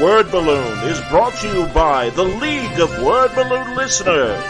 Word Balloon is brought to you by the League of Word Balloon Listeners.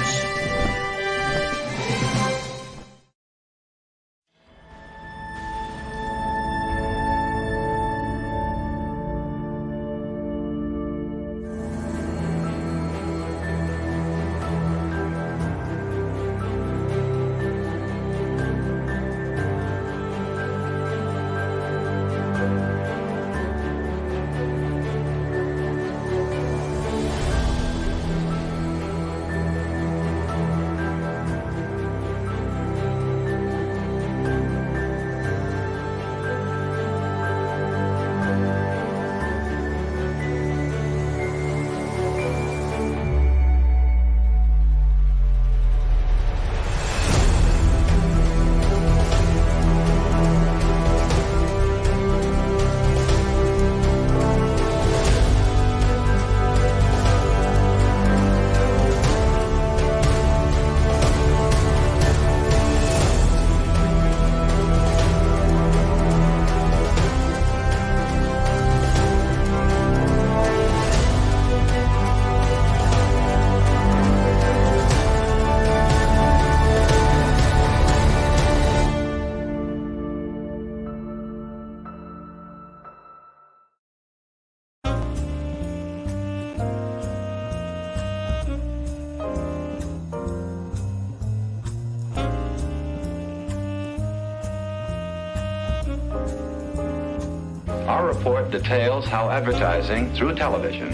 Our report details how advertising through television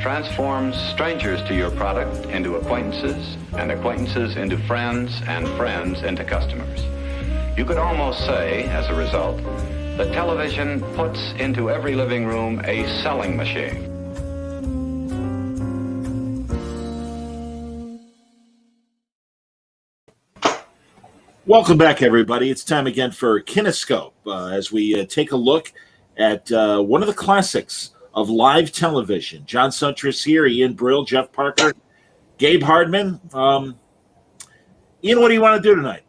transforms strangers to your product into acquaintances, and acquaintances into friends, and friends into customers. You could almost say, as a result, that television puts into every living room a selling machine. Welcome back, everybody. It's time again for Kinescope as we take a look at one of the classics of live television. John Suntress here, Ian Brill, Jeff Parker, Gabe Hardman. Ian, what do you want to do tonight?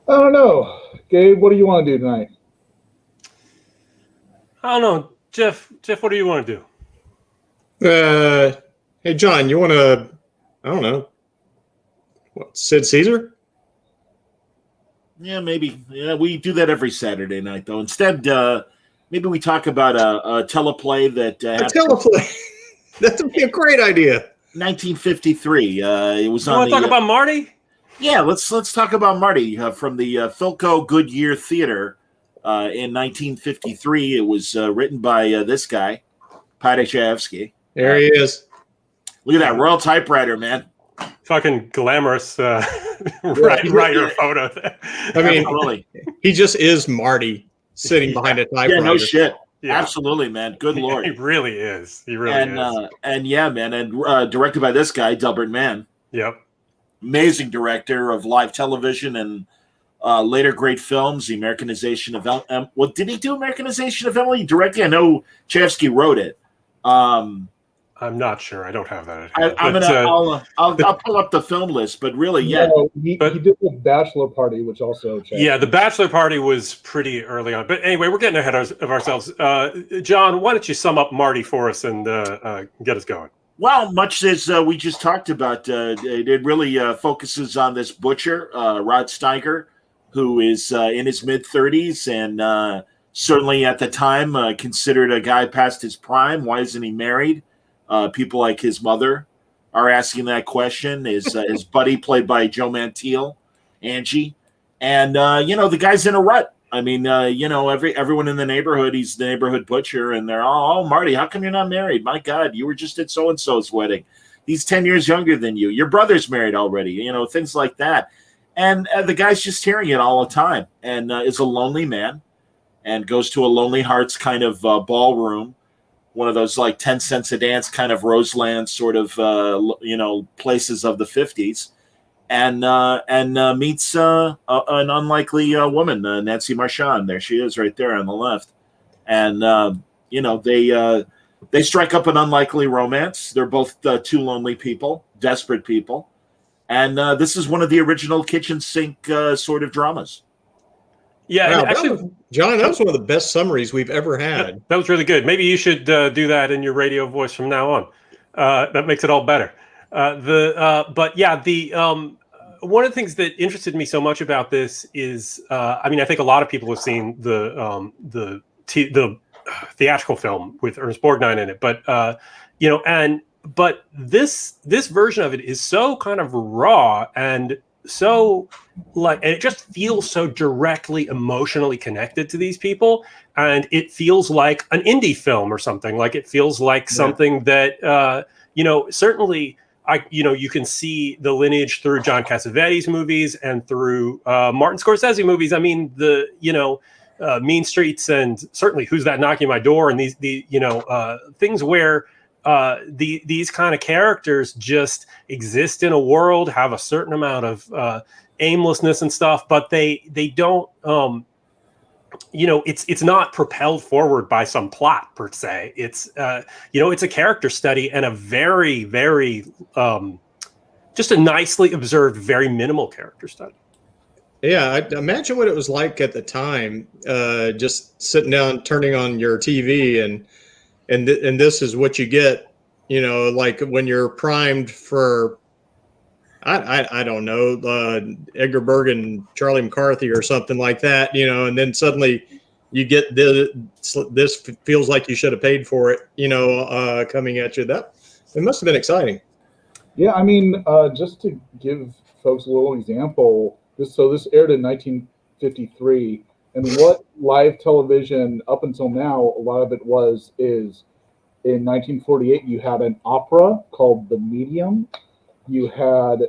I don't know. Gabe, what do you want to do tonight? I don't know. Jeff, what do you want to do? Hey, John, you want to, I don't know, what, Sid Caesar? Yeah, maybe. Yeah, we do that every Saturday night, though. Instead, maybe we talk about a teleplay that a teleplay. That would be a great idea. 1953. It was You on. want to talk about Marty? Yeah, let's talk about Marty from the Philco Goodyear Theater in 1953. It was written by this guy, Padishevsky. There he is. Look at that Royal typewriter, man. Fucking glamorous writer photo. I mean, absolutely. He just is Marty sitting behind a typewriter. Yeah, no shit. Yeah. Absolutely, man. Good Lord. He really is. He really is. And yeah, man. And directed by this guy, lbertman. Yep. Amazing director of live television and later great films. The Americanization of well, did he do Americanization of Emily directly? I know Chayefsky wrote it. I'm not sure. I don't have that. I'll pull up the film list, but really, yeah. No, he did the Bachelor Party, which also. Yeah, the Bachelor Party was pretty early on. But anyway, we're getting ahead of ourselves. John, why don't you sum up Marty for us and get us going? Well, much as we just talked about, it really focuses on this butcher, Rod Steiger, who is in his mid-30s and certainly at the time considered a guy past his prime. Why isn't he married? People like his mother are asking that question. His buddy, played by Joe Mantiel, Angie, and the guy's in a rut. I mean, everyone in the neighborhood, he's the neighborhood butcher, and they're all, oh, Marty, how come you're not married? My God, you were just at so and so's wedding. He's 10 years younger than you. Your brother's married already. Things like that. And the guy's just hearing it all the time, and is a lonely man, and goes to a Lonely Hearts kind of ballroom. One of those like 10 cents a dance kind of Roseland sort of, places of the 50s, and meets an unlikely woman, Nancy Marchand. There she is right there on the left. And, they strike up an unlikely romance. They're both two lonely people, desperate people. And this is one of the original kitchen sink sort of dramas. Yeah, Wow, and actually, John, that was one of the best summaries we've ever had. that was really good. Maybe you should do that in your radio voice from now on. That makes it all better. But yeah, the one of the things that interested me so much about this is, I mean, I think a lot of people have seen the theatrical film with Ernest Borgnine in it, but but this version of it is so kind of raw and so and it just feels so directly emotionally connected to these people, and it feels like an indie film or something. Like it feels like something that certainly you can see the lineage through John Cassavetes movies and through Martin Scorsese movies. I mean, Mean Streets and certainly Who's That Knocking My Door, and these things where these kind of characters just exist in a world, have a certain amount of aimlessness and stuff, but they don't it's not propelled forward by some plot per se. It's it's a character study and a very, very just a nicely observed, very minimal character study. Yeah, I imagine what it was like at the time, just sitting down, turning on your TV, and this is what you get, like when you're primed for, I don't know, Edgar Bergen, Charlie McCarthy or something like that, and then suddenly you get this feels like you should have paid for it, coming at you. That it must have been exciting. Yeah, I mean, just to give folks a little example, this aired in 1953, and what live television up until now, a lot of it is in 1948 you had an opera called The Medium. You had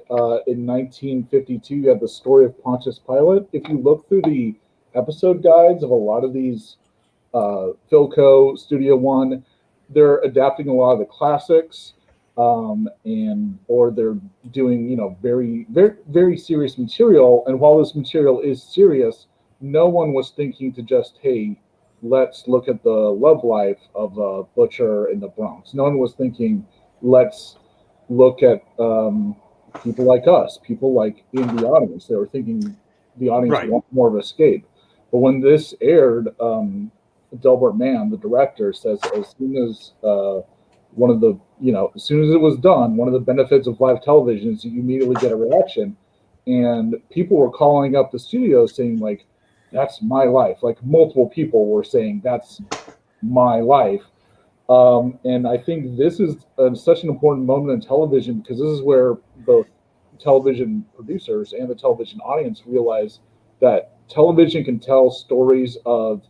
in 1952 you had The Story of Pontius Pilate. If you look through the episode guides of a lot of these Philco, Studio One, they're adapting a lot of the classics. Or they're doing, very, very, very serious material. And while this material is serious, no one was thinking to just, hey, let's look at the love life of a butcher in the Bronx. No one was thinking, let's look at people like us, people like in the audience. They were thinking the audience wants more of escape. But when this aired, Delbert Mann, the director, says as soon as as soon as it was done, one of the benefits of live television is you immediately get a reaction. And people were calling up the studio saying, like, that's my life. Like, multiple people were saying, that's my life. And I think this is such an important moment in television, because this is where both television producers and the television audience realize that television can tell stories of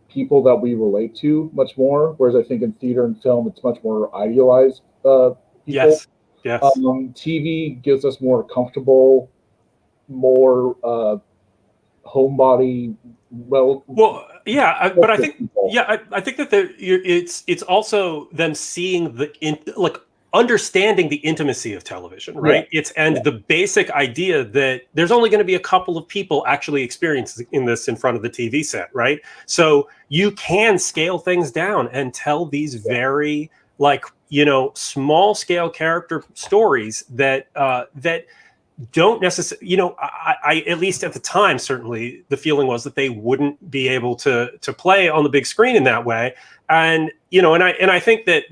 people that we relate to much more, whereas I think in theater and film it's much more idealized people. Yes. TV gives us more comfortable, more homebody. But I think I think that it's also them seeing understanding the intimacy of television, right? The basic idea that there's only going to be a couple of people actually experiencing this in front of the TV set, right? So you can scale things down and tell these very small scale character stories that don't necessarily, I at least at the time, certainly the feeling was that they wouldn't be able to play on the big screen in that way. And, I think that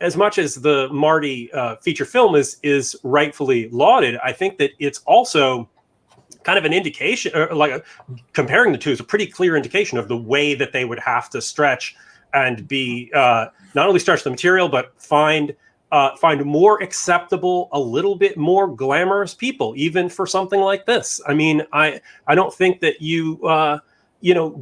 as much as the Marty feature film is rightfully lauded, I think that it's also kind of an indication, or comparing the two is a pretty clear indication of the way that they would have to stretch and be not only stretch the material, but find more acceptable, a little bit more glamorous people, even for something like this. I mean, I don't think that you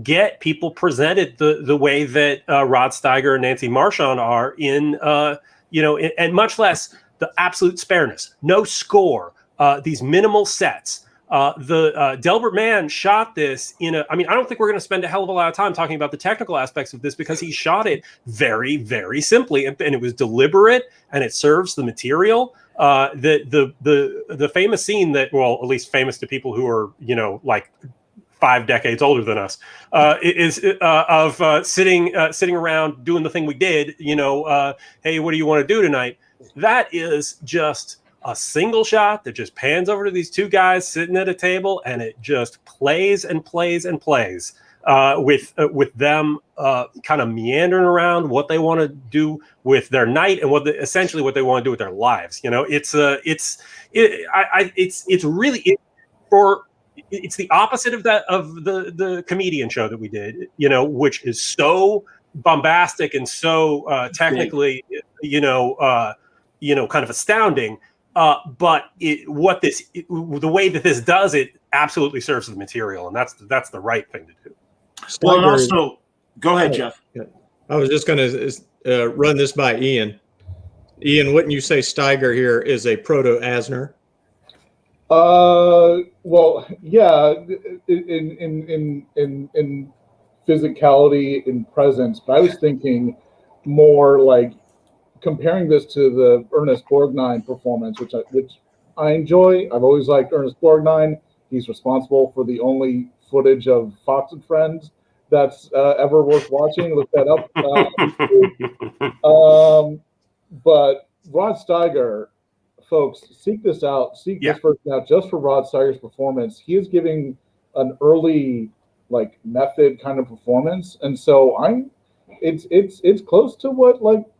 get people presented the way that Rod Steiger and Nancy Marchand are in, and much less the absolute spareness, no score, these minimal sets. Delbert Mann shot this I don't think we're going to spend a hell of a lot of time talking about the technical aspects of this, because he shot it very, very simply, and it was deliberate, and it serves the material. The famous scene that, well, at least famous to people who are, 5 decades older than us, is of sitting around doing the thing we did, hey, what do you want to do tonight? That is just a single shot that just pans over to these two guys sitting at a table, and it just plays and plays and plays with them kind of meandering around what they want to do with their night and essentially what they want to do with their lives. It's really it's the opposite of the comedian show that we did, which is so bombastic and so technically, kind of astounding. But the way that this does it absolutely serves the material, and that's the right thing to do. Steiger, well, and also, go ahead, Jeff. I was just going to run this by Ian. Ian, wouldn't you say Steiger here is a proto-Asner? Well, yeah, in physicality, in presence, but I was thinking more like comparing this to the Ernest Borgnine performance, which I enjoy. I've always liked Ernest Borgnine. He's responsible for the only footage of Fox and Friends that's ever worth watching. Look that up. But Rod Steiger, folks, seek this out. Seek this person out just for Rod Steiger's performance. He is giving an early method kind of performance, and so it's close to what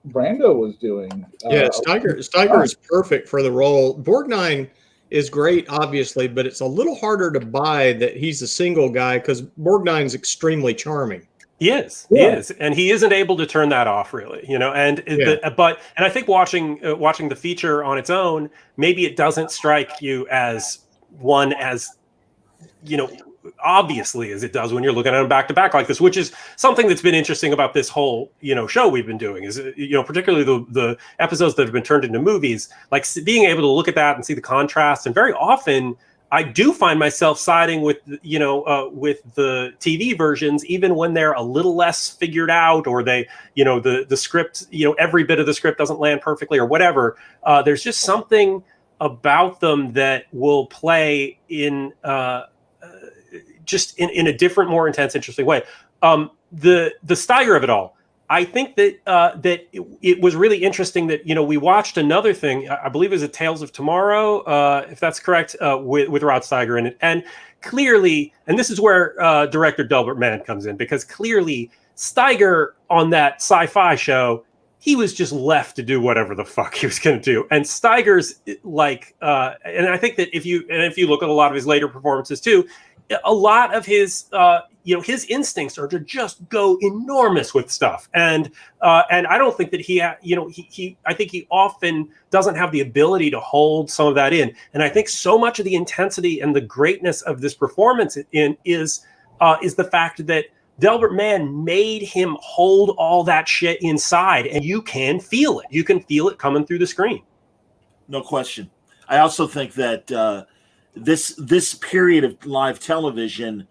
Brando was doing. Steiger is perfect for the role. Borgnine is great, obviously, but it's a little harder to buy that he's a single guy because Borgnine's extremely charming. He is, and he isn't able to turn that off, really. And I think watching the feature on its own, maybe it doesn't strike you as obviously as it does when you're looking at them back to back like this, which is something that's been interesting about this whole show we've been doing, is particularly the episodes that have been turned into movies, being able to look at that and see the contrast. And very often I do find myself siding with with the TV versions, even when they're a little less figured out, or they the script, every bit of the script doesn't land perfectly or whatever. There's just something about them that will play in just in a different, more intense, interesting way. The Steiger of it all, I think that it was really interesting that we watched another thing. I believe it was a Tales of Tomorrow, if that's correct, with Rod Steiger in it, and clearly, and this is where director Delbert Mann comes in, because clearly Steiger on that sci-fi show, he was just left to do whatever the fuck he was going to do. And Steiger's and I think that if you look at a lot of his later performances too, a lot of his his instincts are to just go enormous with stuff, and I don't think that he I think he often doesn't have the ability to hold some of that in. And I think so much of the intensity and the greatness of this performance is the fact that Delbert Mann made him hold all that shit inside, and you can feel it. You can feel it coming through the screen. No question. I also think that this period of live television,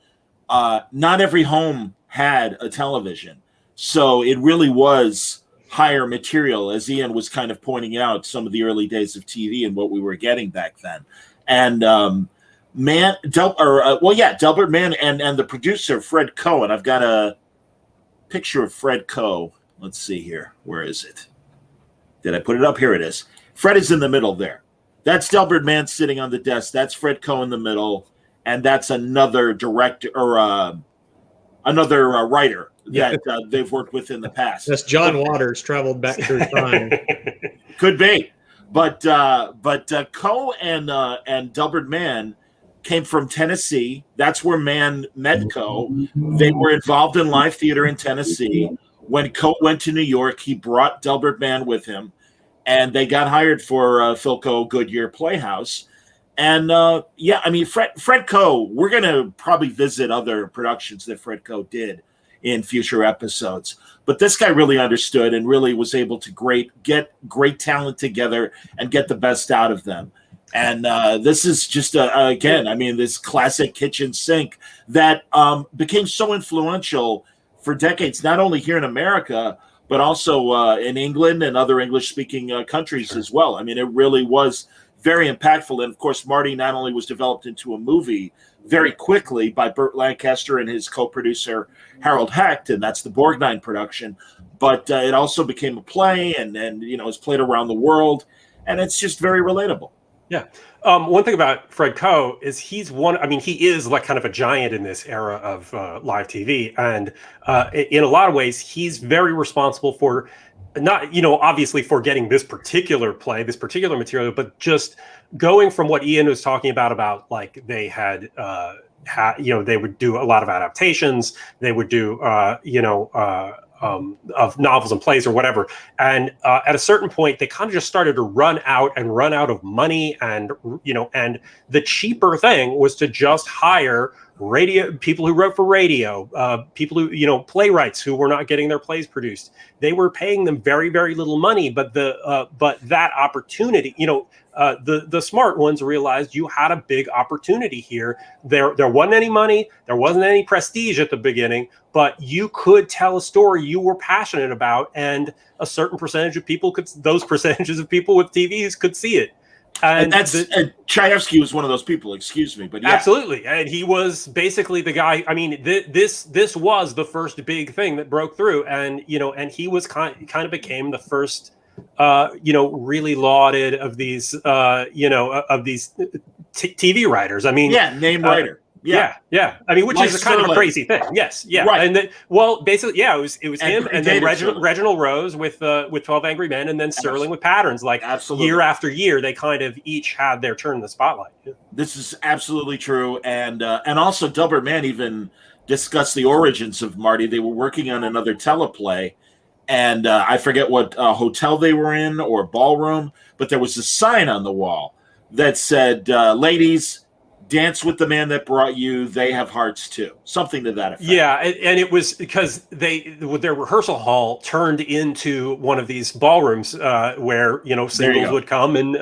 not every home had a television, so it really was higher material, as Ian was kind of pointing out, some of the early days of TV and what we were getting back then. And Delbert Mann and the producer Fred Cohen. I've got a picture of Fred Coe. Let's see here. Where is it? Did I put it up? Here it is. Fred is in the middle there. That's Delbert Mann sitting on the desk. That's Fred Coe in the middle, and that's another director or another writer that they've worked with in the past. That's John Waters traveled back through time. Could be, but Coe and Delbert Mann came from Tennessee. That's where Mann met Coe. They were involved in live theater in Tennessee. When Coe went to New York, he brought Delbert Mann with him, and they got hired for Philco Goodyear Playhouse. And Fred Coe, we're going to probably visit other productions that Fred Coe did in future episodes. But this guy really understood and really was able to get great talent together and get the best out of them. And this is just, this classic kitchen sink that became so influential for decades, not only here in America, but also in England and other English-speaking countries as well. I mean, it really was very impactful. And, of course, Marty not only was developed into a movie very quickly by Burt Lancaster and his co-producer Harold Hecht, and that's the Borgnine production, but it also became a play and was played around the world, and it's just very relatable. Yeah. One thing about Fred Coe is he is like kind of a giant in this era of live TV. And in a lot of ways, he's very responsible for not, obviously for getting this particular play, this particular material, but just going from what Ian was talking about like they had, they would do a lot of adaptations. They would do, of novels and plays or whatever. And at a certain point, they kind of just started to run out of money. And, and the cheaper thing was to just hire people who wrote for radio, people who, playwrights who were not getting their plays produced. They were paying them very, very little money, but that opportunity, the smart ones realized you had a big opportunity here. There wasn't any money, there wasn't any prestige at the beginning, but you could tell a story you were passionate about, and a certain percentage of people those percentages of people with TVs could see it. And Chayefsky was one of those people, excuse me, but yeah. Absolutely. And he was basically the guy. I mean, this was the first big thing that broke through, and and he was kind of became the first really lauded of these TV writers. I mean, name writer. Yeah. I mean, which is a kind of a crazy thing. Yes. Yeah. Right. And basically, it was him, and then Reginald Rose with 12 Angry Men, and then Sterling with Patterns. Like, absolutely. Year after year, they kind of each had their turn in the spotlight. Yeah. This is absolutely true, and also Delbert Mann even discussed the origins of Marty. They were working on another teleplay, and I forget what hotel they were in or ballroom, but there was a sign on the wall that said, "Ladies, dance with the man that brought you. They have hearts too." Something to that effect. Yeah, and it was because their rehearsal hall turned into one of these ballrooms where singles would come and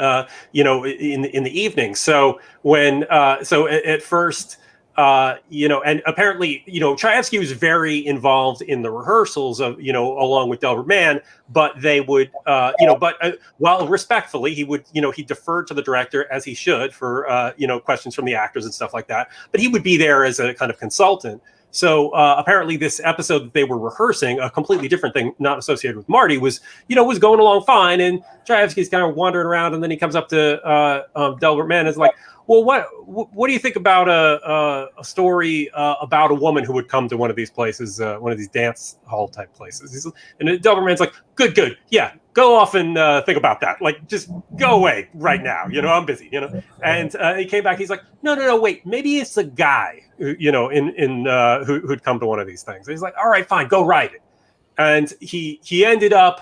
in the evening. So when at first. And apparently, Chayefsky was very involved in the rehearsals of, along with Delbert Mann, but they would, while respectfully, he would, he deferred to the director as he should for, questions from the actors and stuff like that. But he would be there as a kind of consultant. So apparently this episode that they were rehearsing, a completely different thing, not associated with Marty, was going along fine. And Chayefsky's kind of wandering around, and then he comes up to Delbert Mann and is like, "Well, what do you think about a story about a woman who would come to one of these places, one of these dance hall type places?" And Delbert Mann's like, "Good, yeah, go off and think about that. Like, just go away right now. I'm busy. And he came back. He's like, "No, wait, maybe it's a guy, who'd come to one of these things." And he's like, "All right, fine, go write it." And he ended up.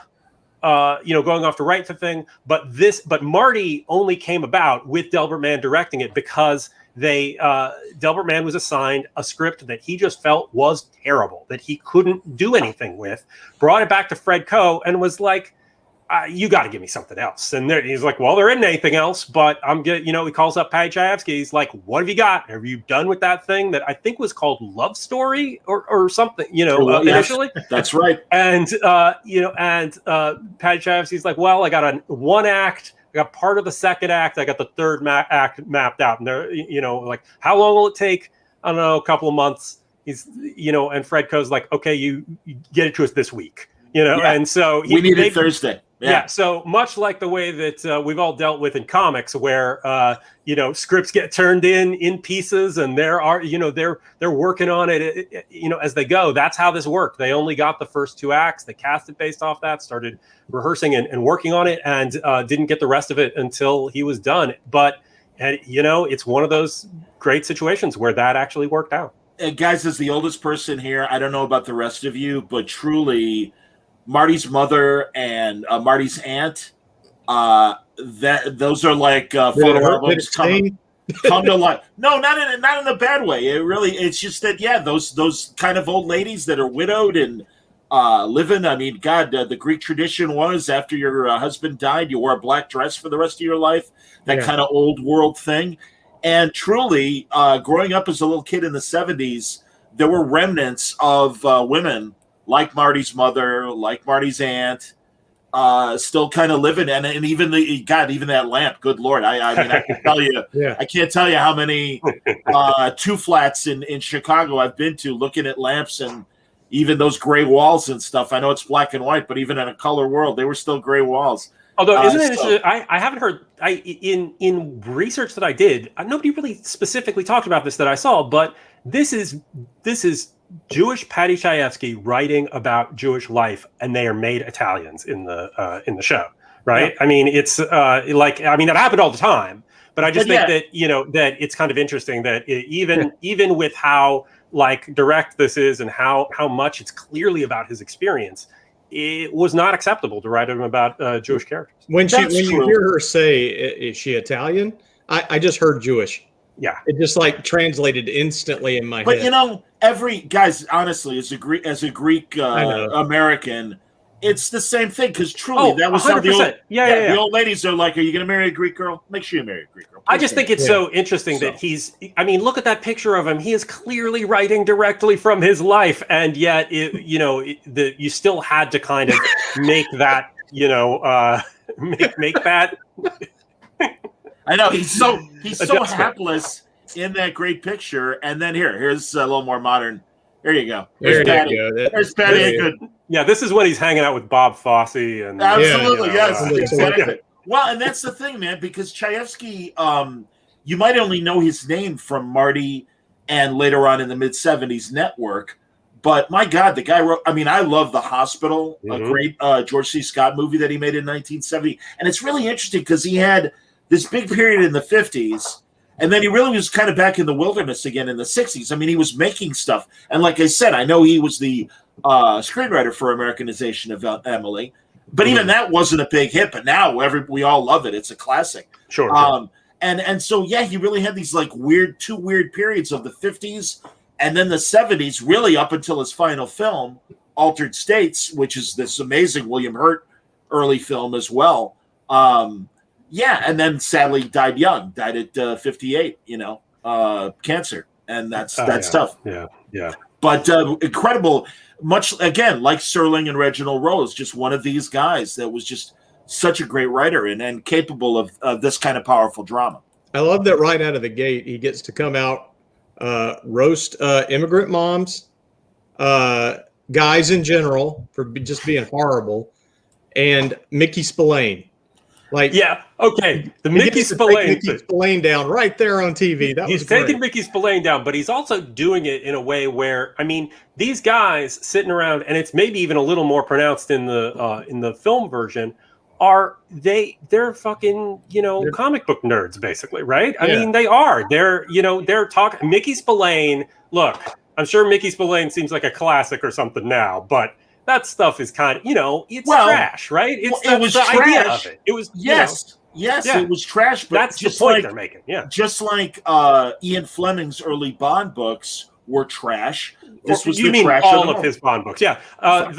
Going off to write the thing, but Marty only came about with Delbert Mann directing it because Delbert Mann was assigned a script that he just felt was terrible, that he couldn't do anything with, brought it back to Fred Coe and was like, "You got to give me something else." And he's like, "Well, there isn't anything else, but I'm good." He calls up Patty Chayefsky. He's like, "What have you got? Have you done with that thing that I think was called Love Story or something, initially?" Yes, that's right. And, Patty Chayefsky's like, "Well, I got one act. I got part of the second act. I got the third act mapped out." And they're, like, "How long will it take?" "I don't know, a couple of months." He's, and Fred Coe's like, "Okay, you get it to us this week." And so we need it Thursday. Yeah. So much like the way that we've all dealt with in comics, where scripts get turned in pieces, and they're working on it, as they go. That's how this worked. They only got the first two acts. They cast it based off that, started rehearsing and working on it, and didn't get the rest of it until he was done. But it's one of those great situations where that actually worked out. And guys, as the oldest person here, I don't know about the rest of you, but truly, Marty's mother and Marty's aunt, those are like photo albums come to life. No, not in a bad way. It's just that, those kind of old ladies that are widowed and living. I mean, God, the Greek tradition was after your husband died, you wore a black dress for the rest of your life. That kind of old world thing. And truly, growing up as a little kid in the 70s, there were remnants of women like Marty's mother, like Marty's aunt, still kind of living, and even even that lamp. Good Lord, I mean, I can tell you, I can't tell you how many two flats in Chicago I've been to, looking at lamps and even those gray walls and stuff. I know it's black and white, but even in a color world, they were still gray walls. Although, isn't it interesting? I haven't heard. In research that I did, nobody really specifically talked about this that I saw. But this is Jewish Paddy Chayefsky writing about Jewish life, and they are made Italians in the show, right? Yeah. I mean, it's that happened all the time. But I just think that that it's kind of interesting that even with how direct this is and how much it's clearly about his experience, it was not acceptable to write him about Jewish characters. When you hear her say, "Is she Italian?" I just heard Jewish. Yeah, it just translated instantly in my head. But every guys, honestly, as a Greek American, it's the same thing because truly that was 100%. How the old the old ladies are like, "Are you going to marry a Greek girl? Make sure you marry a Greek girl." Please I just think it's so interesting that he's. I mean, look at that picture of him. He is clearly writing directly from his life, and yet, you still had to kind of make that, make that. I know he's so hapless in that great picture, and then here's a little more modern. There you go. There's Patty. There's Patty. Good. Yeah, this is when he's hanging out with Bob Fosse and absolutely yes, exactly. Well, and that's the thing, man, because Chayefsky, you might only know his name from Marty and later on in the mid-'70s Network, but my God, the guy wrote. I mean, I love The Hospital, a great George C. Scott movie that he made in 1970, and it's really interesting because he had this big period in the 50s. And then he really was kind of back in the wilderness again in the 60s. I mean, he was making stuff. And like I said, I know he was the screenwriter for Americanization of Emily. But even that wasn't a big hit. But now we all love it. It's a classic. Sure. And so, he really had these two weird periods of the 50s and then the 70s, really up until his final film, Altered States, which is this amazing William Hurt early film as well. And then sadly died at 58, cancer. And that's tough. Yeah. But incredible, much again, like Serling and Reginald Rose, just one of these guys that was just such a great writer and capable of this kind of powerful drama. I love that right out of the gate, he gets to come out, roast immigrant moms, guys in general for just being horrible, and Mickey Spillane. The Mickey Spillane down right there on TV. He's taking Mickey Spillane down, but he's also doing it in a way where, I mean, these guys sitting around, and it's maybe even a little more pronounced in the film version, they're fucking comic book nerds basically, right? I mean, they are. They're talking Mickey Spillane. Look, I'm sure Mickey Spillane seems like a classic or something now, but that stuff is kind of, it's trash, right? It was the trash. Idea of it. It was it was trash. But that's just the point they're making. Yeah, just like Ian Fleming's early Bond books were trash. This was you the mean trash all of his Bond books? Yeah, but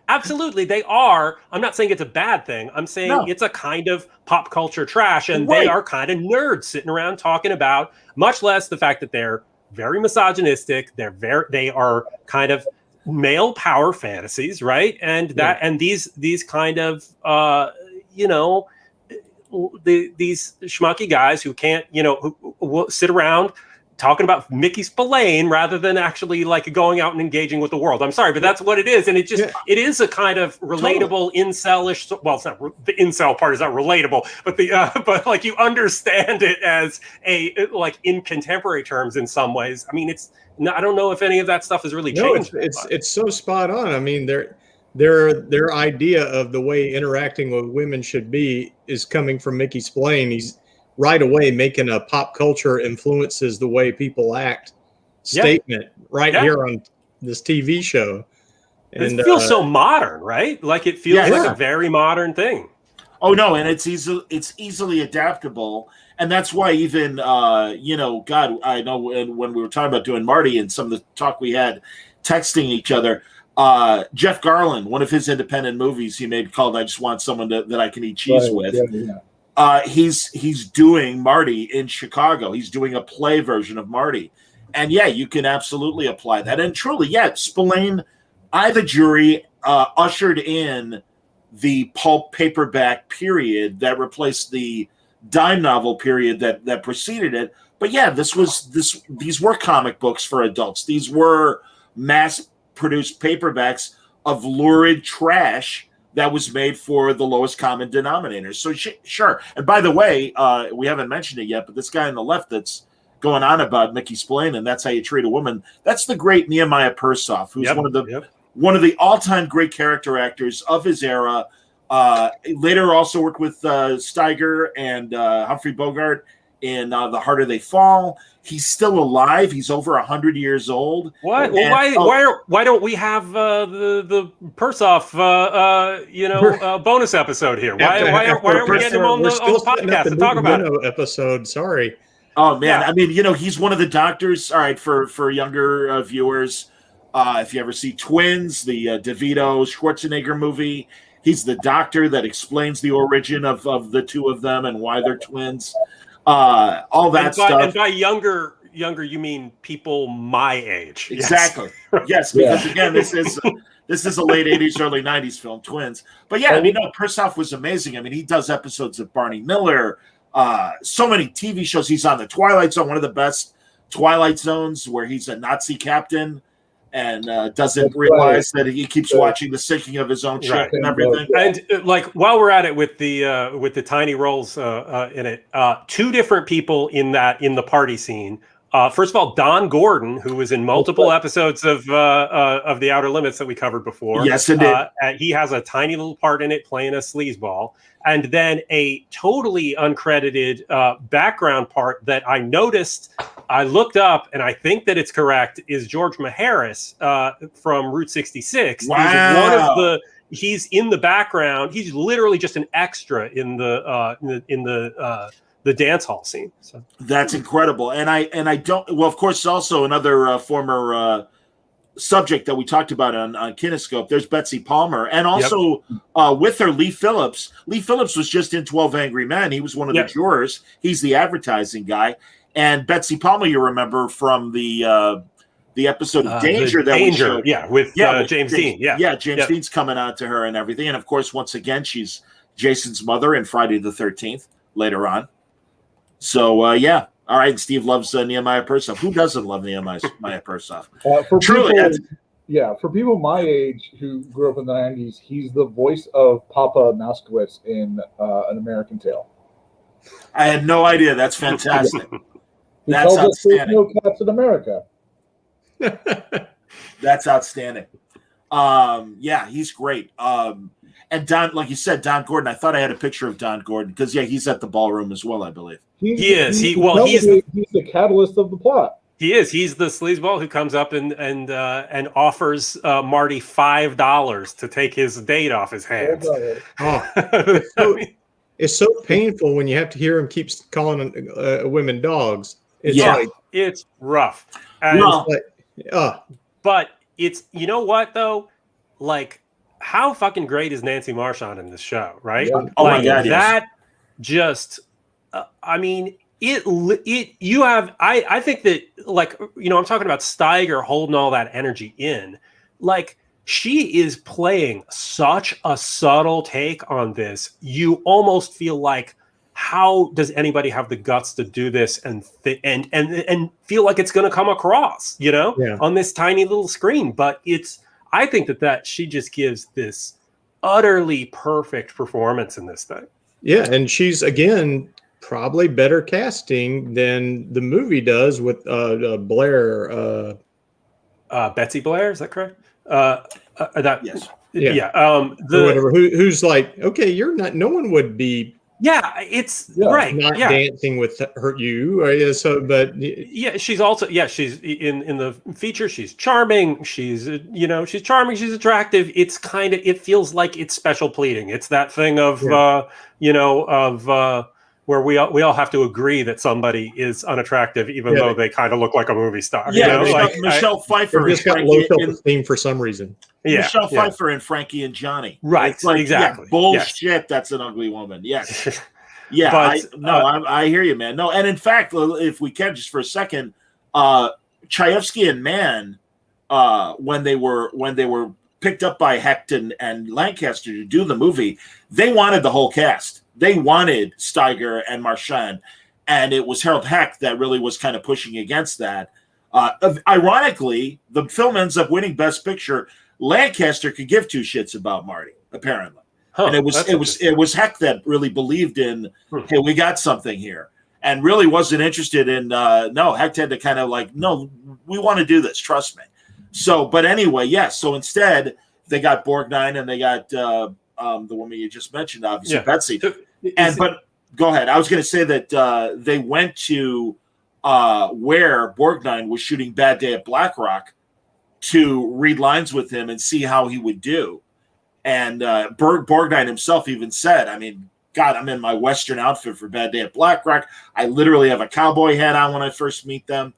absolutely they are. I'm not saying it's a bad thing. I'm saying it's a kind of pop culture trash, and they are kind of nerds sitting around talking about much less the fact that they're very misogynistic. They are kind of male power fantasies, right? And and these kind of these schmucky guys who can't who sit around talking about Mickey Spillane rather than actually going out and engaging with the world. I'm sorry, but that's what it is. And it it is a kind of relatable incel-ish. Well, it's not the incel part is not relatable, but but you understand it as in contemporary terms in some ways. I mean, I don't know if any of that stuff has really changed. It's so spot on. I mean, their idea of the way interacting with women should be is coming from Mickey Spillane. He's right away making a pop culture influences the way people act statement here on this TV show. And it feels so modern, right? It feels like a very modern thing. Oh no, and it's easily adaptable, and that's why even God, I know when we were talking about doing Marty and some of the talk we had texting each other, Jeff Garland, one of his independent movies he made called "I Just Want Someone that I Can Eat Cheese With." He's doing Marty in Chicago. He's doing a play version of Marty, and you can absolutely apply that. And truly, Spillane, the jury, ushered in the pulp paperback period that replaced the dime novel period that preceded it. But these were comic books for adults. These were mass-produced paperbacks of lurid trash that was made for the lowest common denominator. So sure. And by the way, we haven't mentioned it yet, but this guy on the left that's going on about Mickey Spillane and That's How You Treat a Woman, that's the great Nehemiah Persoff, who's one of the all-time great character actors of his era. Later also worked with Steiger and Humphrey Bogart in The Harder They Fall. He's still alive. He's over 100 years old. What? Why don't we have the Persoff bonus episode here? Why aren't we getting him on the podcast to talk about it? Episode. Sorry. Oh man, I mean, he's one of the doctors. All right, for younger viewers, if you ever see Twins, the DeVito Schwarzenegger movie, he's the doctor that explains the origin of the two of them and why they're twins. All that stuff. And by younger, you mean people my age. Exactly. Yes, because again, this is a late 80s, early 90s film, Twins. But yeah, Persoff was amazing. I mean, he does episodes of Barney Miller, so many TV shows. He's on the Twilight Zone, one of the best Twilight Zones, where he's a Nazi captain and doesn't realize that he keeps watching the sinking of his own ship and everything. And while we're at it with the tiny roles in it, two different people in the party scene. First of all, Don Gordon, who was in multiple episodes of The Outer Limits that we covered before. Yes, it did. He has a tiny little part in it, playing a sleazeball. And then a totally uncredited background part that I noticed, I looked up, and I think that it's correct, is George Maharis from Route 66. Wow. He's in the background. He's literally just an extra in the dance hall scene. So that's incredible. And I don't. Well, of course, also another former subject that we talked about on Kinescope. There's Betsy Palmer, and also with her, Lee Phillips. Lee Phillips was just in 12 Angry Men. He was one of the jurors. He's the advertising guy. And Betsy Palmer, you remember from the episode of Danger we showed. With James Dean. James Dean's coming out to her and everything. And of course, once again, she's Jason's mother in Friday the 13th later on. So all right. Steve loves Nehemiah Persoff. Who doesn't love Nehemiah Persoff? For people my age who grew up in the 90s, he's the voice of Papa Moskowitz in An American Tale. I had no idea. That's fantastic. That's outstanding. No cats in America. That's outstanding. He's great. And Don, like you said, Don Gordon. I thought I had a picture of Don Gordon because he's at the ballroom as well, I believe. He's the catalyst of the plot. He is. He's the sleazeball who comes up and offers Marty $5 to take his date off his hands. It's so painful when you have to hear him keep calling women dogs. It's rough. And, but it's, you know what though, like, how fucking great is Nancy Marchand in this show, right? Yeah. Oh my God, that just, I mean, I think that, like, I'm talking about Steiger holding all that energy in. Like, she is playing such a subtle take on this. You almost feel like, how does anybody have the guts to do this and feel like it's going to come across, on this tiny little screen? But I think that she just gives this utterly perfect performance in this thing. Yeah, and she's, again, probably better casting than the movie does with Blair. Betsy Blair, is that correct? Yes. Whatever. Who's like, okay, you're not. No one would be. Yeah, it's right. Not dancing with you. She's also she's in the feature. She's charming. She's she's charming. She's attractive. It's it feels like it's special pleading. It's that thing of where we all have to agree that somebody is unattractive, even though they kind of look like a movie star. Michelle Pfeiffer just got low self-esteem for some reason. Michelle Pfeiffer and Frankie and Johnny. Right. It's like, exactly. Bullshit. Yes. That's an ugly woman. Yes. I hear you, man. No, and in fact, if we can just for a second, Chayefsky and Mann, when they were picked up by Hecht and Lancaster to do the movie, they wanted the whole cast. They wanted Steiger and Marchand, and it was Harold Hecht that really was kind of pushing against that. Ironically, the film ends up winning Best Picture. Lancaster could give two shits about Marty, apparently. Huh, And it was Heck that really believed in, hey, we got something here, and really wasn't interested in. No, Heck had to kind of like, no, we want to do this. Trust me. So, but anyway, yes. So instead, they got Borgnine and they got the woman you just mentioned, obviously Betsy. But go ahead. I was going to say that they went to where Borgnine was shooting Bad Day at Black Rock to read lines with him and see how he would do. And Borgnine himself even said, I mean, God, I'm in my Western outfit for Bad Day at Black Rock. I literally have a cowboy hat on when I first meet them.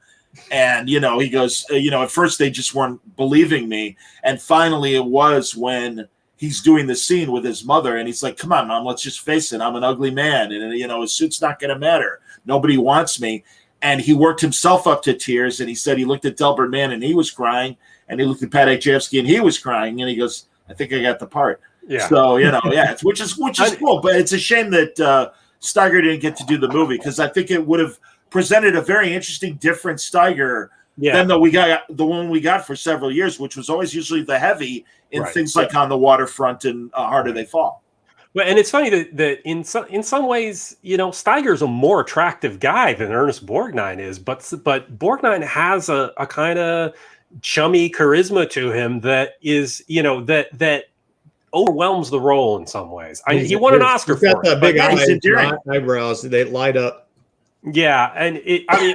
And, he goes, at first they just weren't believing me. And finally it was when he's doing the scene with his mother and he's like, come on, Mom, let's just face it. I'm an ugly man. And, his suit's not going to matter. Nobody wants me. And he worked himself up to tears. And he said he looked at Delbert Mann and he was crying. And he looked at Pat Ajayevsky and he was crying. And he goes, I think I got the part. Yeah. So, which is cool. But it's a shame that Steiger didn't get to do the movie because I think it would have presented a very interesting, different Steiger than the one we got for several years, which was always usually the heavy in things like On the Waterfront and Harder They Fall. Well, and it's funny that in some ways, Steiger's a more attractive guy than Ernest Borgnine is, but Borgnine has a kind of chummy charisma to him that is, that overwhelms the role in some ways. He won an Oscar for it. He's got the big eyebrows, they light up. Yeah, and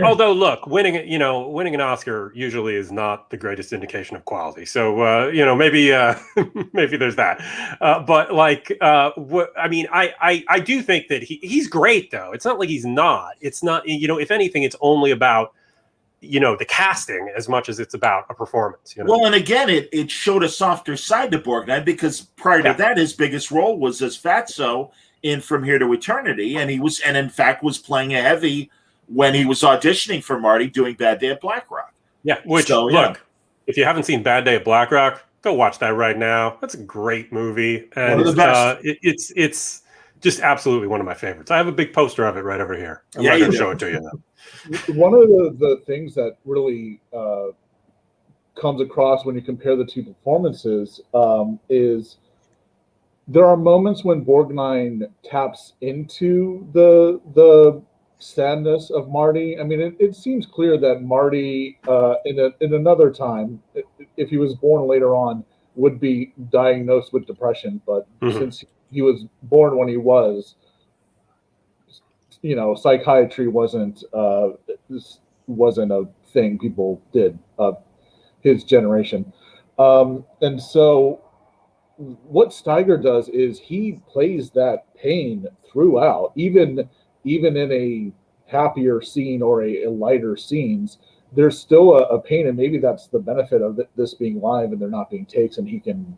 although look, winning an Oscar usually is not the greatest indication of quality. So maybe there's that. But like, I do think that he's great though. It's not like he's not. It's not. If anything, it's only about the casting as much as it's about a performance. Well, and again, it showed a softer side to Borgnine because prior to that, his biggest role was as Fatso in From Here to Eternity, and in fact was playing a heavy when he was auditioning for Marty doing Bad Day at Black Rock. Yeah, look, if you haven't seen Bad Day at Black Rock, go watch that right now. That's a great movie, and one of the best. It's just absolutely one of my favorites. I have a big poster of it right over here. I'm not going to show it to you now. One of the things that really comes across when you compare the two performances is there are moments when Borgnine taps into the sadness of Marty. I mean, it seems clear that Marty, in another time, if he was born later on, would be diagnosed with depression. But since he was born when he was, psychiatry wasn't a thing people did of his generation, and so. What Steiger does is he plays that pain throughout, even in a happier scene or a lighter scenes, there's still a pain, and maybe that's the benefit of this being live and there not being takes, and he can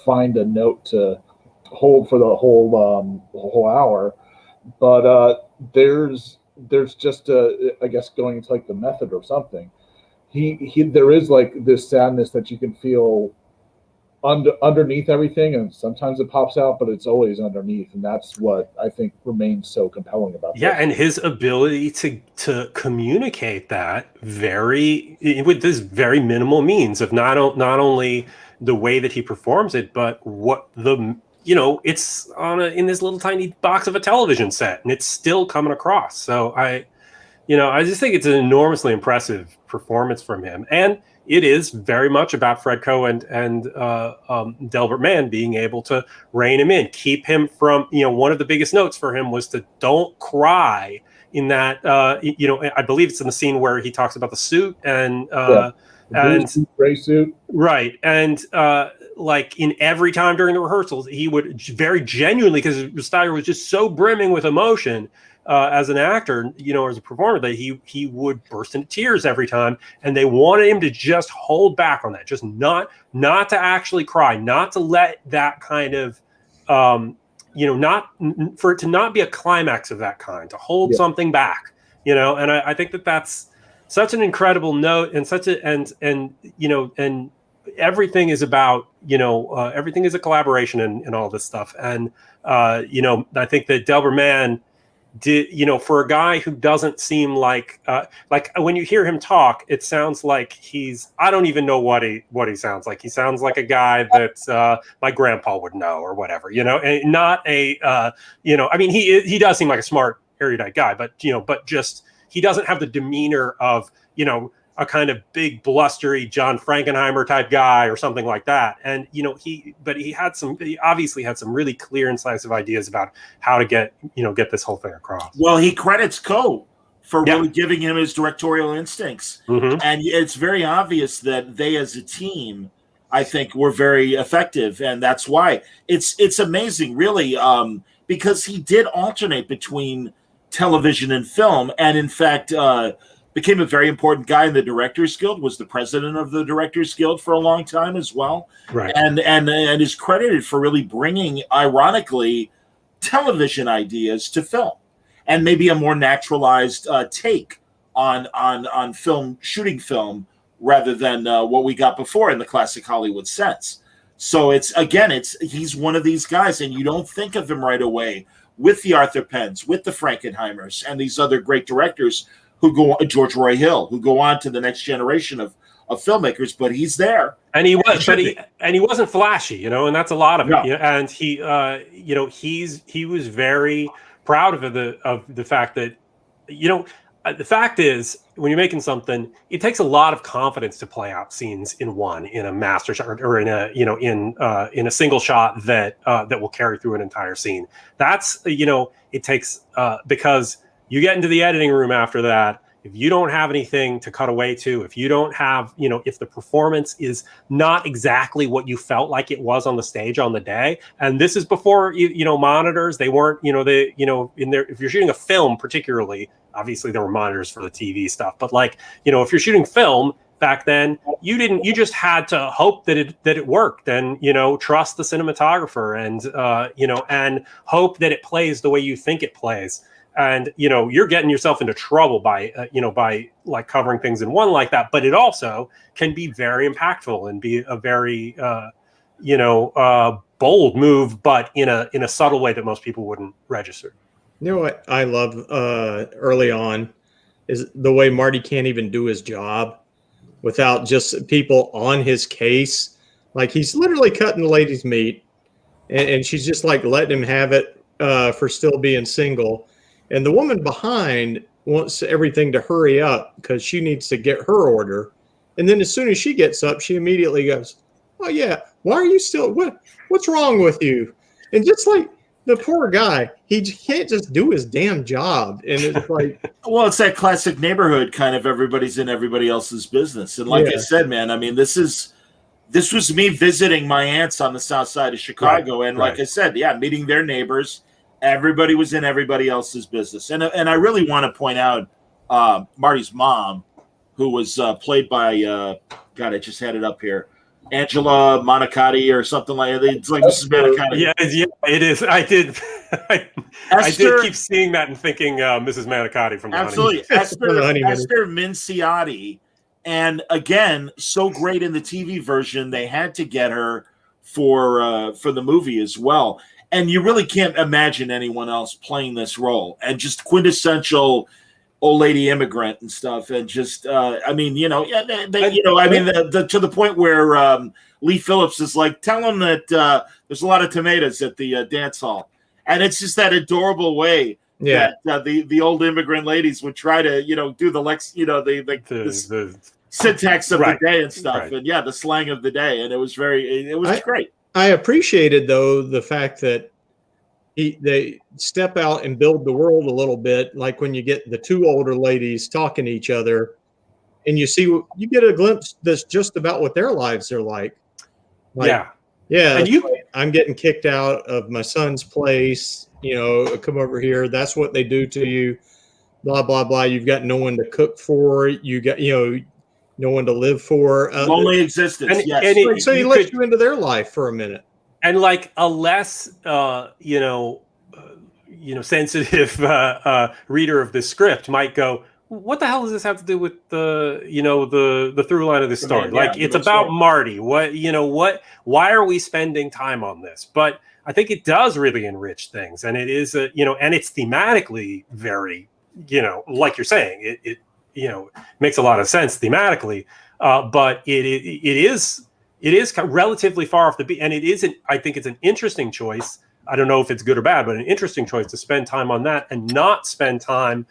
find a note to hold for the whole hour. But there's just I guess going into like the method or something. There is like this sadness that you can feel underneath everything, and sometimes it pops out, but it's always underneath, and that's what I think remains so compelling about this. And his ability to communicate that with this very minimal means of not only the way that he performs it, but what it's in this little tiny box of a television set, and it's still coming across. So I just think it's an enormously impressive performance from him, and it is very much about Fred Cohen and Delbert Mann being able to rein him in, keep him from, one of the biggest notes for him was to don't cry in that, I believe it's in the scene where he talks about the suit and gray suit. Right. And like in every time during the rehearsals, he would very genuinely, because Steiger was just so brimming with emotion, as an actor, as a performer, that he would burst into tears every time, and they wanted him to just hold back on that, just not to actually cry, not to let that kind of, not for it to not be a climax of that kind, to hold something back, and I think that's such an incredible note, and and everything is about, everything is a collaboration and all this stuff, and I think that Delbert Mann for a guy who doesn't seem like when you hear him talk, it sounds like I don't even know what he sounds like. He sounds like a guy that my grandpa would know or whatever, and not a, I mean, he does seem like a smart, erudite guy, but just, he doesn't have the demeanor of, a kind of big blustery John Frankenheimer type guy or something like that. And, he obviously had some really clear, incisive ideas about how to get this whole thing across. Well, he credits Coe for really giving him his directorial instincts. Mm-hmm. And it's very obvious that they as a team, I think, were very effective. And that's why it's amazing, really, because he did alternate between television and film. And in fact, became a very important guy in the Directors Guild, was the president of the Directors Guild for a long time as well. Right. And is credited for really bringing, ironically, television ideas to film, and maybe a more naturalized take on film, shooting film, rather than what we got before in the classic Hollywood sense. So he's one of these guys, and you don't think of him right away with the Arthur Penns, with the Frankenheimers, and these other great directors who go, George Roy Hill, who go on to the next generation of filmmakers, but he's there. And he wasn't flashy, and that's a lot of it. And he was very proud of the fact that, the fact is, when you're making something, it takes a lot of confidence to play out scenes in a master shot or in a single shot that will carry through an entire scene. That's, it takes, because you get into the editing room after that, if you don't have anything to cut away to, if you don't have, if the performance is not exactly what you felt like it was on the stage on the day, and this is before, monitors, they weren't, if you're shooting a film particularly, obviously there were monitors for the TV stuff, but if you're shooting film back then, you just had to hope that it worked, and, trust the cinematographer, and, and hope that it plays the way you think it plays. And, you're getting yourself into trouble by covering things in one like that. But it also can be very impactful and be a very, bold move, but in a subtle way that most people wouldn't register. You know what I love early on is the way Marty can't even do his job without just people on his case. Like, he's literally cutting the lady's meat, and she's just letting him have it for still being single. And the woman behind wants everything to hurry up because she needs to get her order. And then as soon as she gets up, she immediately goes, "Oh yeah, why are you still, what's wrong with you?" And just the poor guy, he can't just do his damn job. And it's well, it's that classic neighborhood kind of, everybody's in everybody else's business. And I said, man, I mean, this was me visiting my aunts on the south side of Chicago. Right, and like I said, meeting their neighbors. Everybody was in everybody else's business. And I really want to point out Marty's mom, who was played by, God, I just had it up here, Angela Monicati or something like that. It's like Mrs. Monicati. Yeah, it is. I did keep seeing that and thinking Mrs. Monicati from the absolutely. Esther Minciotti. And again, so great in the TV version, they had to get her for the movie as well. And you really can't imagine anyone else playing this role, and just quintessential old lady immigrant and stuff. And just, to the point where Lee Phillips is like, tell them that there's a lot of tomatoes at the dance hall. And it's just that adorable way that the old immigrant ladies would try to, do the syntax of the day and stuff. Right. And the slang of the day. And it was great. I appreciated, though, the fact that they step out and build the world a little bit, like when you get the two older ladies talking to each other, and you get a glimpse that's just about what their lives are like. Yeah. And I'm getting kicked out of my son's place. Come over here. That's what they do to you. Blah blah blah. You've got no one to cook for. You got no one to live for. Lonely existence. So he lets you into their life for a minute. And a less, sensitive reader of the script might go, "What the hell does this have to do with the through line of the story?" It's about Marty. Why are we spending time on this? But I think it does really enrich things, and it is and it's thematically very, like you're saying, it makes a lot of sense thematically, but it is kind of relatively far off the beat, and it isn't. I think it's an interesting choice. I don't know if it's good or bad, but an interesting choice to spend time on that and not spend time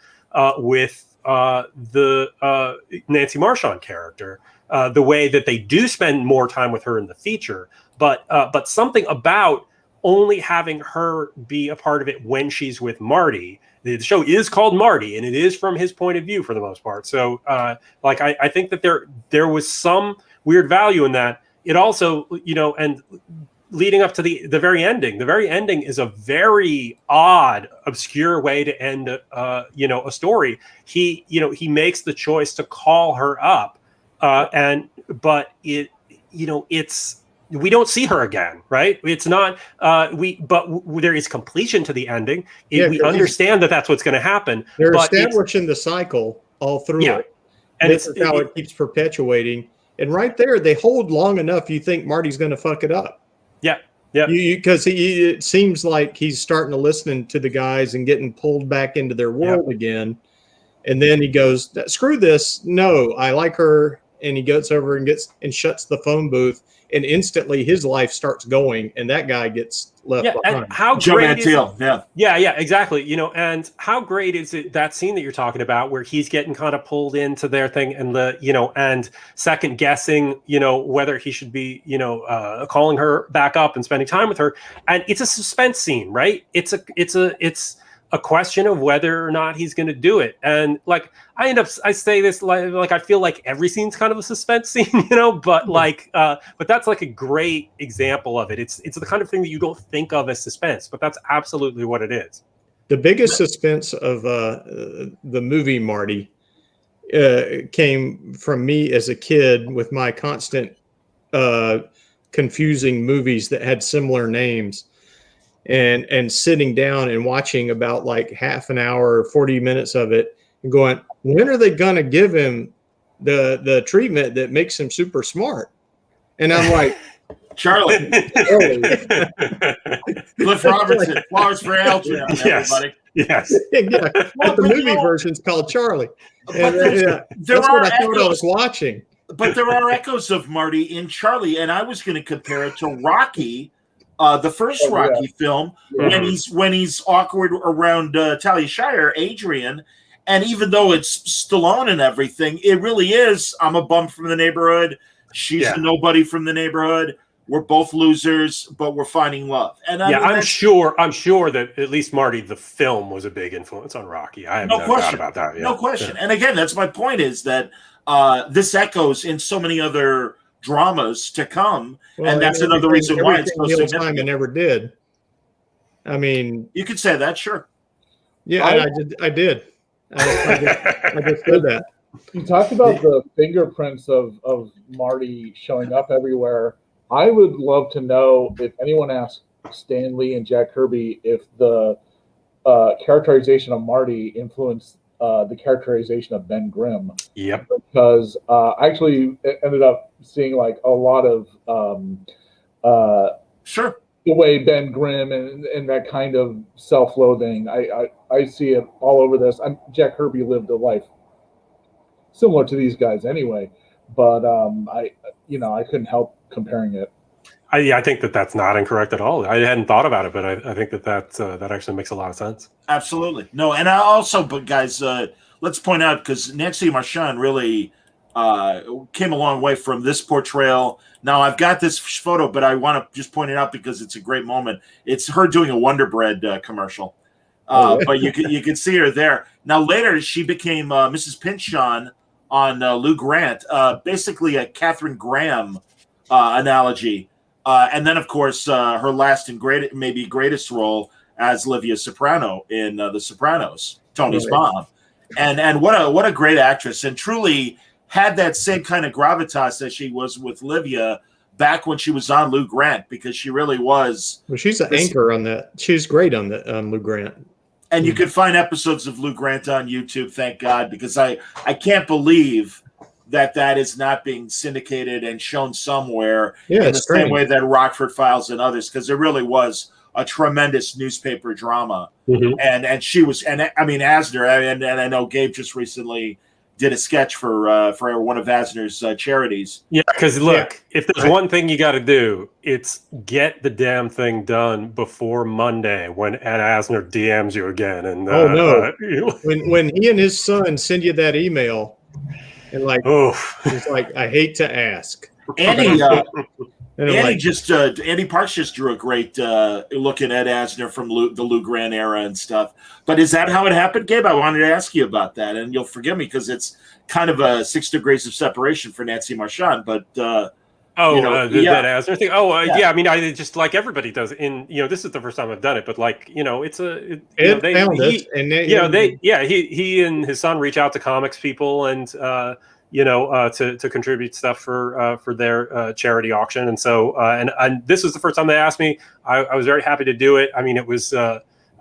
with the Nancy Marchand character, the way that they do spend more time with her in the feature. But something about only having her be a part of it when she's with Marty. The show is called Marty, and it is from his point of view for the most part. So, I think that there was some weird value in that. It also, and leading up to the very ending. The very ending is a very odd, obscure way to end a story. He makes the choice to call her up, but it's. We don't see her again, right? It's not but there is completion to the ending. We understand that that's what's going to happen. They're establishing the cycle all through it, and it's how it keeps perpetuating. And right there, they hold long enough. You think Marty's going to fuck it up? Yeah, yeah. Because it seems like he's starting to listen to the guys and getting pulled back into their world again. And then he goes, "Screw this! No, I like her." And he goes over and shuts the phone booth. And instantly his life starts going, and that guy gets left behind. And how great is it? Yeah, exactly. And how great is it, that scene that you're talking about, where he's getting kind of pulled into their thing, and and second guessing, whether he should be, calling her back up and spending time with her. And it's a suspense scene, right? It's a question of whether or not he's going to do it. And I say this like I feel like every scene's kind of a suspense scene, but but that's like a great example of it. It's the kind of thing that you don't think of as suspense, but that's absolutely what it is. The biggest suspense of the movie Marty came from me as a kid with my constant confusing movies that had similar names. And sitting down and watching about like half an hour or 40 minutes of it and going, when are they going to give him the treatment that makes him super smart? And I'm like, Charlie. Cliff Robertson, Flowers for Algernon, everybody. Yes. Yeah. But the movie version's called Charlie. And, that's what I thought I was watching. But there are echoes of Marty in Charlie, and I was going to compare it to Rocky. The first Rocky film, when he's awkward around Talia Shire, Adrian, and even though it's Stallone and everything, it really is. I'm a bum from the neighborhood. She's a nobody from the neighborhood. We're both losers, but we're finding love. And I'm sure that at least Marty the film was a big influence on Rocky. I have no doubt about that. Yeah. No question. Yeah. And again, that's my point: is that this echoes in so many other dramas to come, and that's another reason why it's so significant. I never did. I mean, you could say that, sure. Yeah, I did. I just did that. You talked about the fingerprints of Marty showing up everywhere. I would love to know if anyone asked Stan Lee and Jack Kirby if the characterization of Marty influenced the characterization of Ben Grimm. Yep. Because I actually ended up seeing like a lot of sure, the way Ben Grimm and that kind of self-loathing. I see it all over this. Jack Kirby lived a life similar to these guys anyway, but I couldn't help comparing it. I think that's not incorrect at all. I hadn't thought about it, but I think that actually makes a lot of sense. Absolutely. No, and I also, but guys, let's point out, because Nancy Marchand really came a long way from this portrayal. Now, I've got this photo, but I want to just point it out because it's a great moment. It's her doing a Wonder Bread commercial. But you can see her there. Now, later, she became Mrs. Pynchon on Lou Grant, basically a Katharine Graham analogy. And then, of course, her last and greatest role as Livia Soprano in The Sopranos, Tony's mom. And what a great actress, and truly had that same kind of gravitas that she was with Livia back when she was on Lou Grant, because she really was. Well, she's an anchor on that. She's great on Lou Grant. And you can find episodes of Lou Grant on YouTube, thank God, because I can't believe that is not being syndicated and shown somewhere in the same way that Rockford Files and others, because it really was a tremendous newspaper drama. Mhm. And she was, and I mean Asner, and I know Gabe just recently did a sketch for one of Asner's charities. Yeah, because look, if there's one thing you got to do, it's get the damn thing done before Monday when Ed Asner DMs you again. And Oh no, when he and his son send you that email, and like, it's like, I hate to ask. Andy, And Andy Parks just drew a great look at Ed Asner from the Lou Grant era and stuff. But is that how it happened, Gabe? I wanted to ask you about that, and you'll forgive me because it's kind of a 6 degrees of separation for Nancy Marchand. But that Asner thing. I mean, I just like everybody does. This is the first time I've done it, but like, he and his son reach out to comics people and to contribute stuff for their charity auction. And so, and this was the first time they asked me. I was very happy to do it. I mean, it was,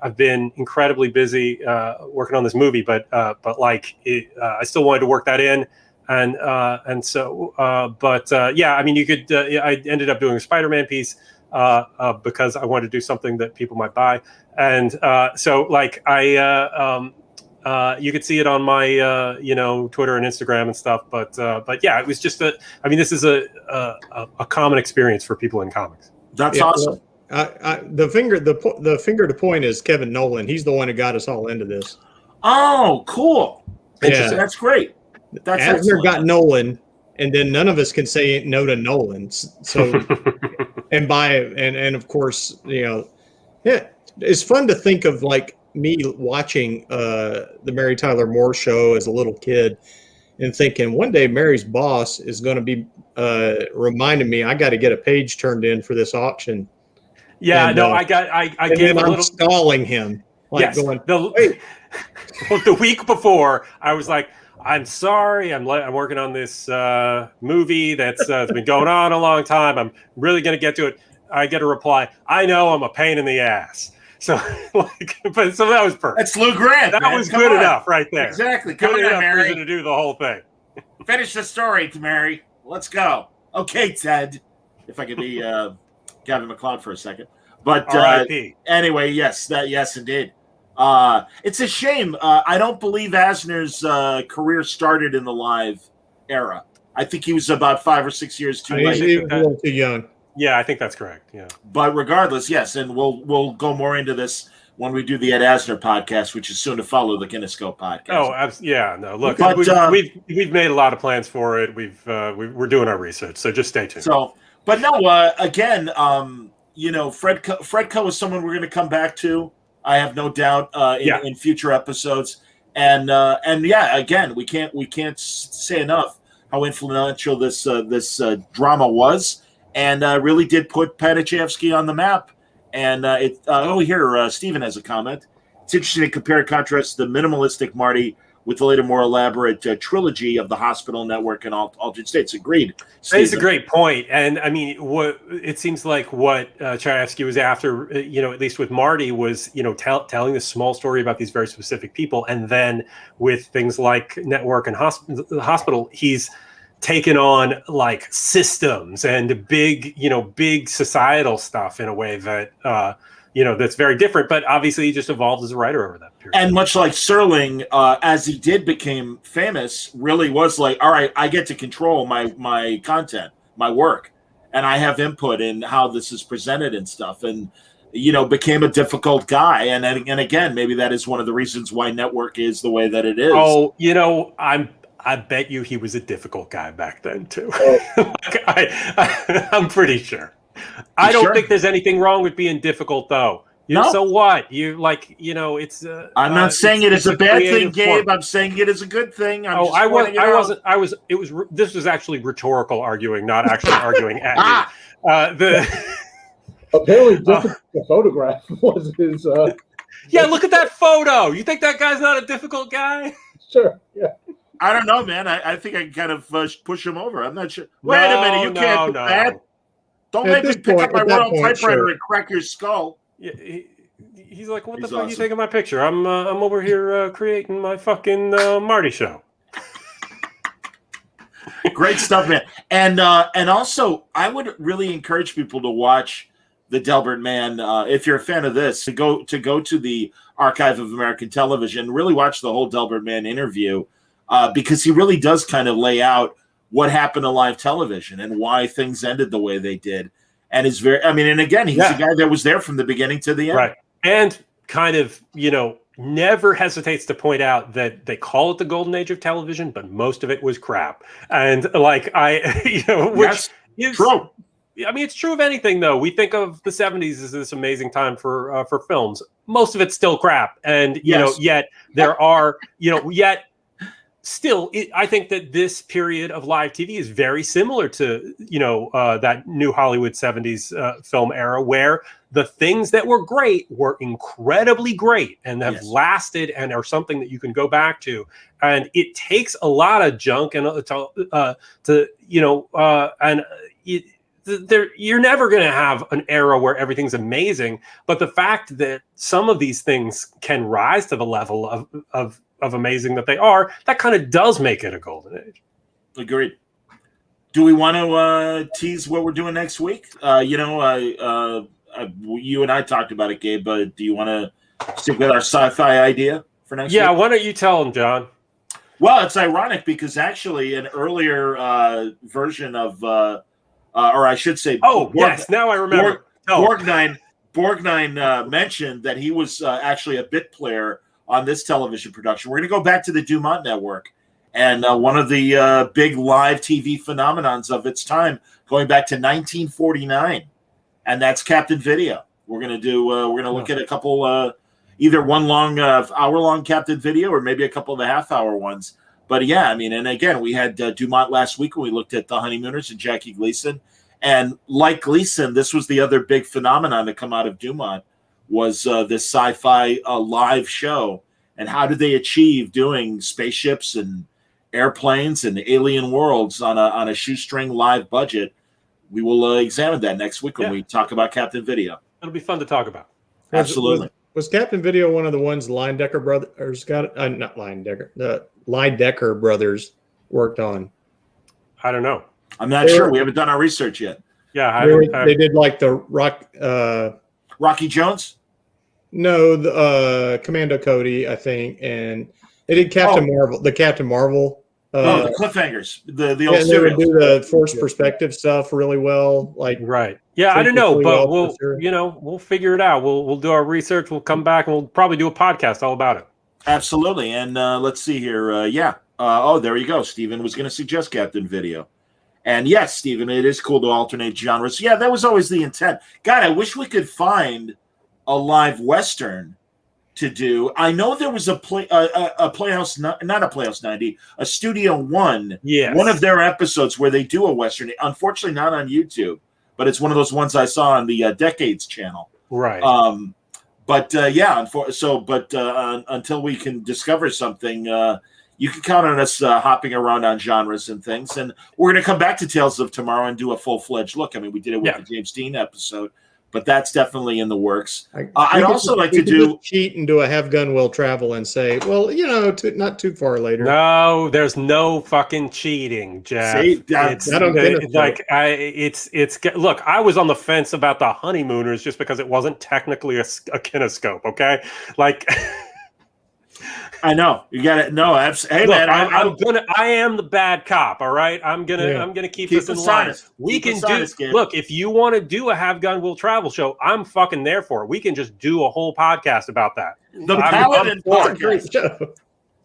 I've been incredibly busy working on this movie, but I still wanted to work that in. I mean, you could, I ended up doing a Spider-Man piece because I wanted to do something that people might buy. And you could see it on my, Twitter and Instagram and stuff. But yeah, it was just this is a common experience for people in comics. That's awesome. The finger to point is Kevin Nolan. He's the one who got us all into this. Oh, cool. Yeah. That's great. Asner got Nolan, and then none of us can say no to Nolan. So, and of course, it's fun to think of like me watching the Mary Tyler Moore Show as a little kid and thinking one day Mary's boss is going to be reminding me I got to get a page turned in for this auction. Yeah, and, I gave a little stalling him. Like going, the week before, I was like, I'm sorry, I'm working on this movie that's been going on a long time. I'm really going to get to it. I get a reply, I know I'm a pain in the ass. So, so that was perfect. That's Lou Grant. That was good enough right there. Exactly. Good enough Mary. reason to do the whole thing. Finish the story, Mary. Let's go. Okay, Ted. If I could be Gavin McLeod for a second. But anyway, yes, indeed. It's a shame. I don't believe Asner's career started in the live era. I think he was about 5 or 6 years too late. He was a little too young. Yeah, I think that's correct. Yeah. But regardless, yes, and we'll go more into this when we do the Ed Asner podcast, which is soon to follow the Kinescope podcast. Oh, yeah. No, look, but, we've made a lot of plans for it. We're doing our research, so just stay tuned. So, but no, again, Fredco is someone we're going to come back to. I have no doubt in future episodes, and again, we can't say enough how influential this drama was, and really did put Padachevsky on the map. And here Stephen has a comment. It's interesting to compare and contrast the minimalistic Marty with the later, more elaborate trilogy of the Hospital Network and Altered States. Agreed. It's a great point. And I mean, what it seems like what Chayefsky was after, at least with Marty, was, telling this small story about these very specific people. And then with things like Network and the Hospital, he's taken on like systems and big societal stuff in a way that, that's very different, but obviously he just evolved as a writer over that period. And much like Serling, as he became famous, really was like, all right, I get to control my content, my work, and I have input in how this is presented and stuff. And, became a difficult guy. And again, maybe that is one of the reasons why Network is the way that it is. Oh, I bet you he was a difficult guy back then too. I'm pretty sure. I don't think there's anything wrong with being difficult, though. No. So what? It's. I'm not saying it is a bad thing, Gabe. I'm saying it is a good thing. This was actually rhetorical arguing, not actually arguing at you. Apparently, just the photograph was his. Yeah, look at that photo. You think that guy's not a difficult guy? Sure. Yeah. I don't know, man. I think I can kind of push him over. I'm not sure. Wait a minute. You can't do that. Don't make me pick up my Royal typewriter and crack your skull. Yeah, he's like, what the fuck are you taking my picture? I'm over here creating my fucking Marty show. Great stuff, man. And also, I would really encourage people to watch the Delbert Man. If you're a fan of this, to go to the Archive of American Television, really watch the whole Delbert Man interview, because he really does kind of lay out what happened to live television and why things ended the way they did. And is very, I mean, and again, he's a guy that was there from the beginning to the end. Right. And kind of, never hesitates to point out that they call it the golden age of television, but most of it was crap. And which is true. I mean, it's true of anything, though. We think of the 70s as this amazing time for films. Most of it's still crap. And, yet there are, still, I think that this period of live TV is very similar to, that new Hollywood 70s film era, where the things that were great were incredibly great and have lasted and are something that you can go back to. And it takes a lot of junk and you're never going to have an era where everything's amazing. But the fact that some of these things can rise to the level of amazing that they are, that kind of does make it a golden age. Agreed. Do we want to tease what we're doing next week? You and I talked about it, Gabe, but do you want to stick with our sci-fi idea for next week? Yeah, why don't you tell them, John? Well, it's ironic because actually an earlier version of, or I should say... yes, now I remember. Borgnine mentioned that he was actually a bit player on this television production. We're going to go back to the Dumont Network, and one of the big live TV phenomenons of its time, going back to 1949, and that's Captain Video. We're going to do. We're going to look at a couple, either one long hour-long Captain Video, or maybe a couple of the half-hour ones. But yeah, I mean, and again, we had Dumont last week when we looked at The Honeymooners and Jackie Gleason, and like Gleason, this was the other big phenomenon to come out of Dumont. Was this sci-fi live show, and how did they achieve doing spaceships and airplanes and alien worlds on a shoestring live budget? We will examine that next week when we talk about Captain Video. It'll be fun to talk about. Absolutely. Was Captain Video one of the ones Linedecker brothers got? Not Linedecker. The Linedecker brothers worked on. I don't know. I'm not sure. We haven't done our research yet. Yeah, they did like the Rocky Jones? No, the Commando Cody, I think, and they did Captain Marvel. The Captain Marvel. The cliffhangers. The old they would do the forced perspective stuff really well. Right. Yeah, I don't know, but we'll figure it out. We'll do our research. We'll come back and we'll probably do a podcast all about it. Absolutely. And let's see here. There you go. Stephen was going to suggest Captain Video. And yes, Stephen, it is cool to alternate genres. Yeah, that was always the intent. God, I wish we could find a live Western to do. I know there was a Playhouse, not a Playhouse 90, a Studio One, one of their episodes where they do a Western. Unfortunately, not on YouTube, but it's one of those ones I saw on the Decades channel. Right. Until we can discover something, you can count on us hopping around on genres and things. And we're going to come back to Tales of Tomorrow and do a full-fledged look. I mean, we did it with the James Dean episode, but that's definitely in the works. I'd also like to cheat and do a Have Gun Will Travel and say, well, not too far later. No, there's no fucking cheating, Jeff. See, look, I was on the fence about the Honeymooners just because it wasn't technically a kinescope. Okay, I know you got it. No, hey look, man, I am the bad cop. All right, I'm gonna keep this in line. We can do. Look, if you want to do a Have Gun Will Travel show, I'm fucking there for it. We can just do a whole podcast about that. The Paladin podcast.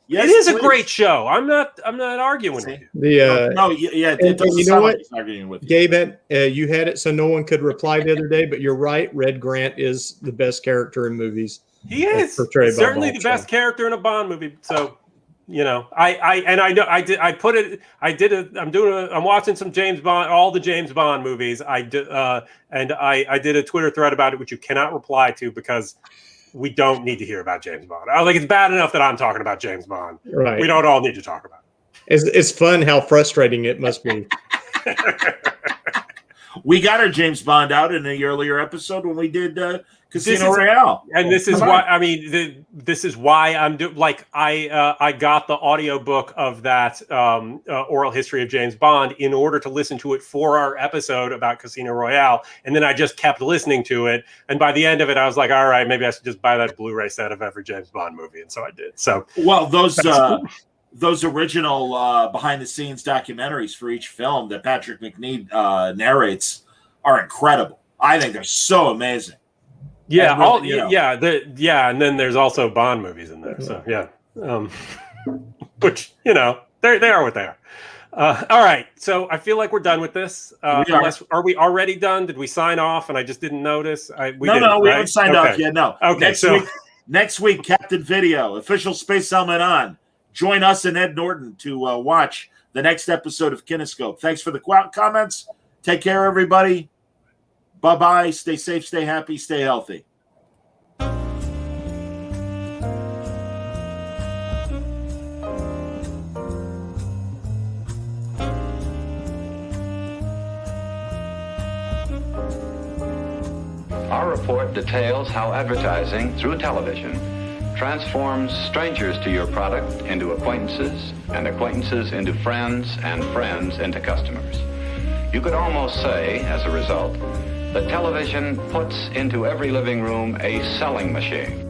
Yes, it is a great show. I'm not arguing with you. It you know what? Arguing with you. Gabe, you had it so no one could reply the other day, but you're right. Red Grant is the best character in movies. He is certainly the best character in a Bond movie. So, I'm watching some James Bond, all the James Bond movies. I did a Twitter thread about it, which you cannot reply to because we don't need to hear about James Bond. It's bad enough that I'm talking about James Bond. Right. We don't all need to talk about it. It's fun how frustrating it must be. We got our James Bond out in the earlier episode when we did Casino Royale. And this is why, I mean, this is why I'm I got the audiobook of that oral history of James Bond in order to listen to it for our episode about Casino Royale. And then I just kept listening to it. And by the end of it, I was like, all right, maybe I should just buy that Blu-ray set of every James Bond movie. And so I did. So, well, those original behind the scenes documentaries for each film that Patrick McNee narrates are incredible. I think they're so amazing. Yeah, really, and then there's also Bond movies in there. So yeah, which they are what they are. All right, so I feel like we're done with this. Are we already done? Did we sign off and I just didn't notice? We haven't signed off yet. No. Okay, next week, Captain Video, official Space Helmet on. Join us and Ed Norton to watch the next episode of Kinescope. Thanks for the comments. Take care, everybody. Bye-bye. Stay safe, stay happy, stay healthy. Our report details how advertising through television transforms strangers to your product into acquaintances, and acquaintances into friends, and friends into customers. You could almost say, as a result, that television puts into every living room a selling machine.